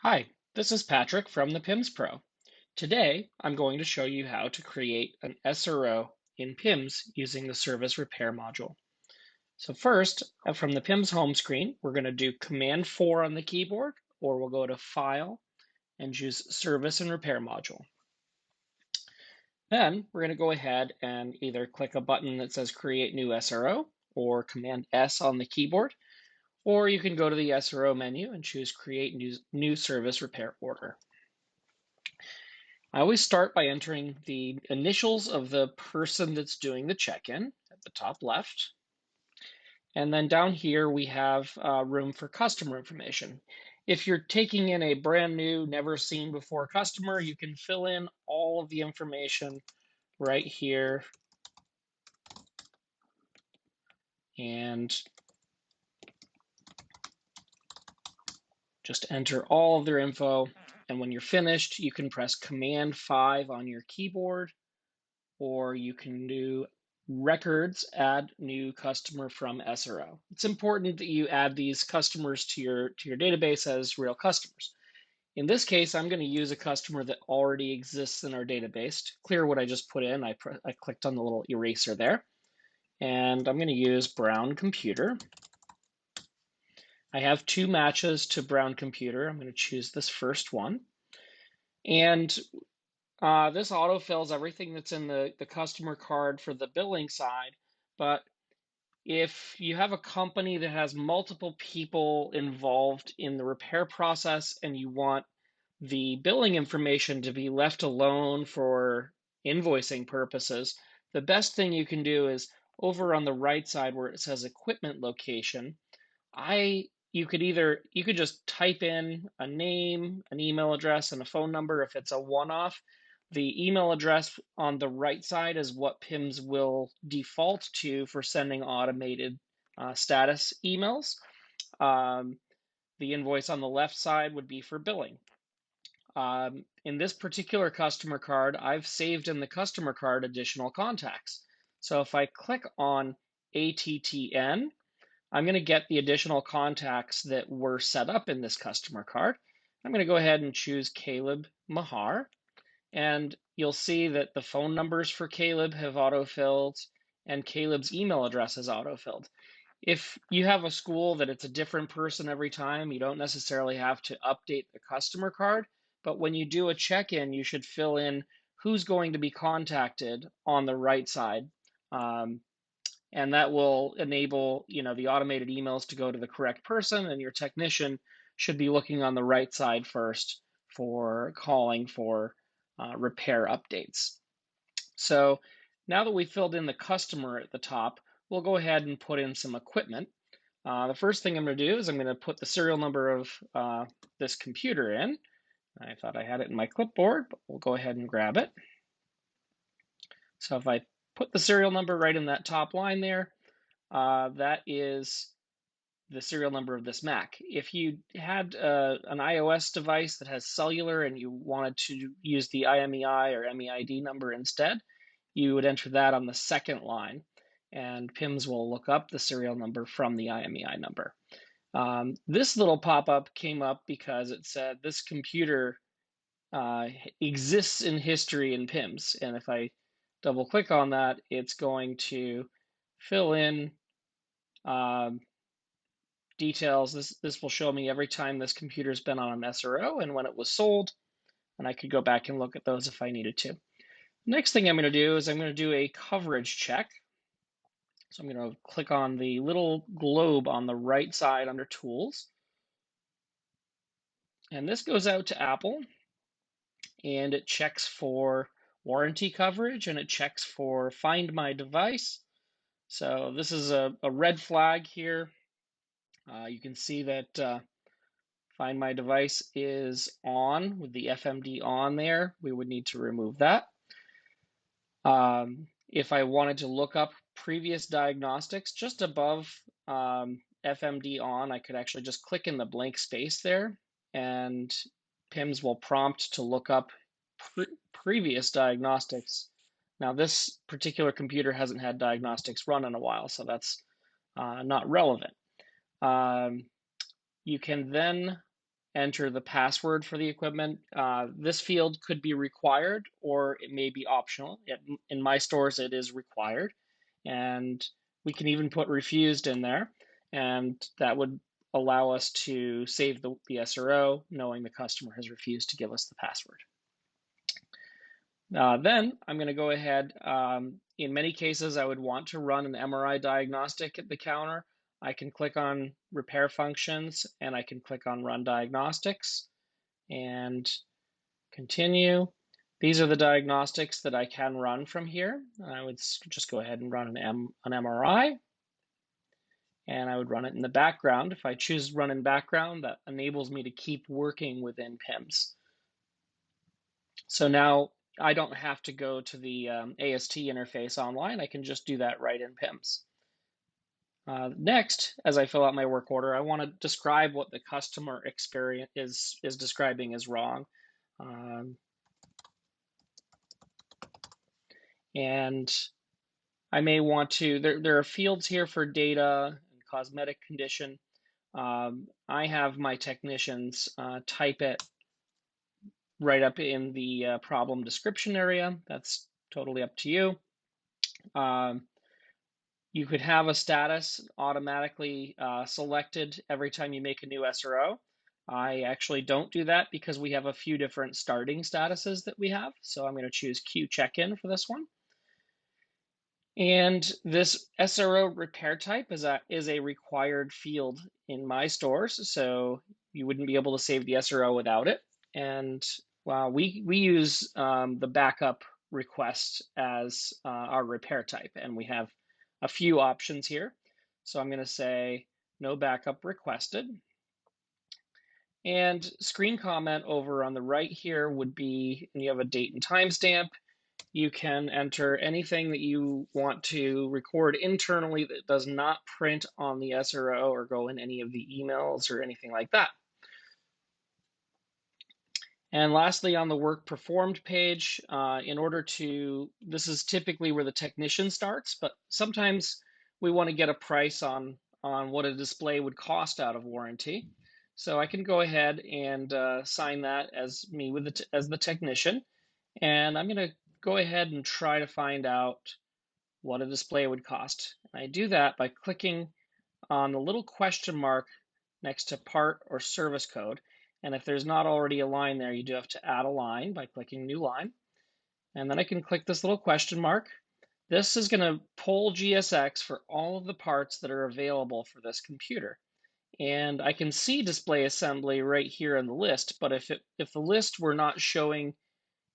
Hi, this is Patrick from the PIMS Pro. Today, I'm going to show you how to create an SRO in PIMS using the service repair module. So first, from the PIMS home screen, we're going to do Command 4 on the keyboard, or we'll go to File and choose Service and Repair module. Then we're going to go ahead and either click a button that says Create New SRO, or Command S on the keyboard, or you can go to the SRO menu and choose Create New Service Repair Order. I always start by entering the initials of the person that's doing the check-in at the top left. And then down here, we have room for customer information. If you're taking in a brand new, never seen before customer, you can fill in all of the information right here and just enter all of their info. And when you're finished, you can press Command 5 on your keyboard, or you can do records, add new customer from SRO. It's important that you add these customers to your database as real customers. In this case, I'm going to use a customer that already exists in our database. To clear what I just put in, I clicked on the little eraser there. And I'm going to use Brown Computer. I have two matches to Brown Computer. I'm going to choose this first one. And this autofills everything that's in the customer card for the billing side, but if you have a company that has multiple people involved in the repair process and you want the billing information to be left alone for invoicing purposes, the best thing you can do is over on the right side where it says equipment location, you could just type in a name, an email address, and a phone number if it's a one-off. The email address on the right side is what PIMS will default to for sending automated status emails. The invoice on the left side would be for billing. In this particular customer card, I've saved in the customer card additional contacts. So if I click on ATTN, I'm going to get the additional contacts that were set up in this customer card. I'm going to go ahead and choose Caleb Mahar, and you'll see that the phone numbers for Caleb have autofilled and Caleb's email address is autofilled. If you have a school that it's a different person every time, you don't necessarily have to update the customer card, but when you do a check-in, you should fill in who's going to be contacted on the right side. And that will enable the automated emails to go to the correct person, and your technician should be looking on the right side first for calling for repair updates. So now that we've filled in the customer at the top, we'll go ahead and put in some equipment. The first thing I'm going to do is I'm going to put the serial number of this computer in. I thought I had it in my clipboard, but we'll go ahead and grab it. So if I put the serial number right in that top line there, that is the serial number of this Mac. If you had an iOS device that has cellular and you wanted to use the IMEI or MEID number instead, you would enter that on the second line, and PIMS will look up the serial number from the IMEI number. This little pop-up came up because it said this computer exists in history in PIMS, and if I double click on that, it's going to fill in details. This will show me every time this computer's been on an SRO and when it was sold, and I could go back and look at those if I needed to. Next thing I'm going to do is I'm going to do a coverage check. So I'm going to click on the little globe on the right side under Tools. And this goes out to Apple, and it checks for warranty coverage, and it checks for Find My Device. So this is a red flag here. You can see that Find My Device is on with the FMD on there. We would need to remove that. If I wanted to look up previous diagnostics, just above FMD on, I could actually just click in the blank space there, and PIMS will prompt to look up previous diagnostics. Now, this particular computer hasn't had diagnostics run in a while, so that's not relevant. You can then enter the password for the equipment. This field could be required or it may be optional. In my stores, it is required. And we can even put refused in there, and that would allow us to save the SRO knowing the customer has refused to give us the password. Then I'm going to go ahead. In many cases, I would want to run an MRI diagnostic at the counter. I can click on repair functions and I can click on run diagnostics and continue. These are the diagnostics that I can run from here. I would just go ahead and run an MRI, and I would run it in the background. If I choose run in background, that enables me to keep working within PIMS. So now I don't have to go to the AST interface online. I can just do that right in PIMS. Next, as I fill out my work order, I want to describe what the customer experience is describing as wrong. And I may want to, there are fields here for data and cosmetic condition. I have my technicians type it right up in the problem description area. That's totally up to you. You could have a status automatically selected every time you make a new SRO. I actually don't do that because we have a few different starting statuses that we have. So I'm going to choose Q check-in for this one. And this SRO repair type is a required field in my stores, so you wouldn't be able to save the SRO without it. And we use the backup request as our repair type, and we have a few options here. So I'm going to say no backup requested. And screen comment over on the right here would be, and you have a date and timestamp. You can enter anything that you want to record internally that does not print on the SRO or go in any of the emails or anything like that. And lastly, on the work performed page, this is typically where the technician starts, but sometimes we want to get a price on what a display would cost out of warranty. So I can go ahead and sign that as me as the technician. And I'm going to go ahead and try to find out what a display would cost. And I do that by clicking on the little question mark next to part or service code. And if there's not already a line there, you do have to add a line by clicking new line. And then I can click this little question mark. This is going to pull GSX for all of the parts that are available for this computer. And I can see display assembly right here in the list, but if the list were not showing,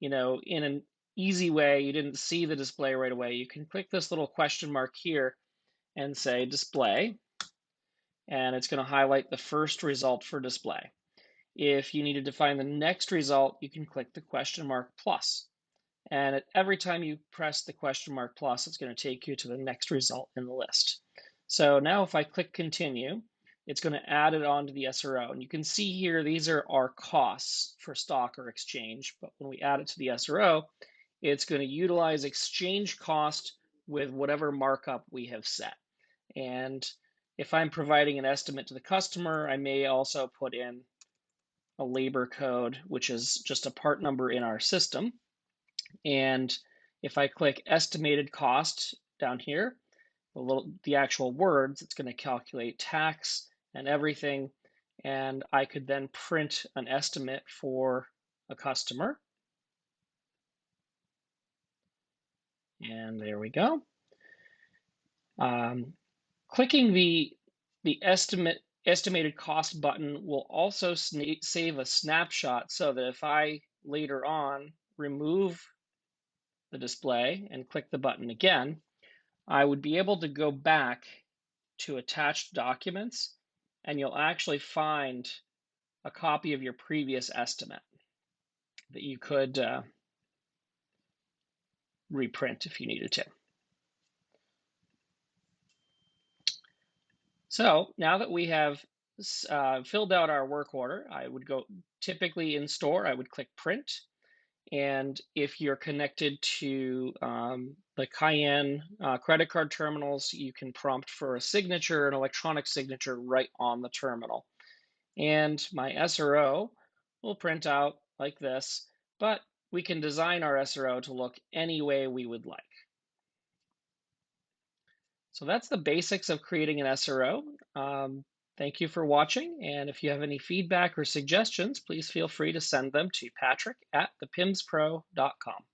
in an easy way, you didn't see the display right away, you can click this little question mark here and say display, and it's going to highlight the first result for display. If you needed to find the next result, you can click the question mark plus. And every time you press the question mark plus, it's going to take you to the next result in the list. So now if I click continue, it's going to add it onto the SRO. And you can see here, these are our costs for stock or exchange. But when we add it to the SRO, it's going to utilize exchange cost with whatever markup we have set. And if I'm providing an estimate to the customer, I may also put in a labor code, which is just a part number in our system. And if I click estimated cost down here, the actual words, it's going to calculate tax and everything. And I could then print an estimate for a customer. And there we go. Clicking the estimated cost button will also save a snapshot so that if I later on remove the display and click the button again, I would be able to go back to attached documents and you'll actually find a copy of your previous estimate that you could reprint if you needed to. So now that we have filled out our work order, I would go typically in store, I would click print. And if you're connected to the Cayenne credit card terminals, you can prompt for a signature, an electronic signature right on the terminal. And my SRO will print out like this, but we can design our SRO to look any way we would like. So that's the basics of creating an SRO. Thank you for watching, and if you have any feedback or suggestions, please feel free to send them to patrick@thepimspro.com.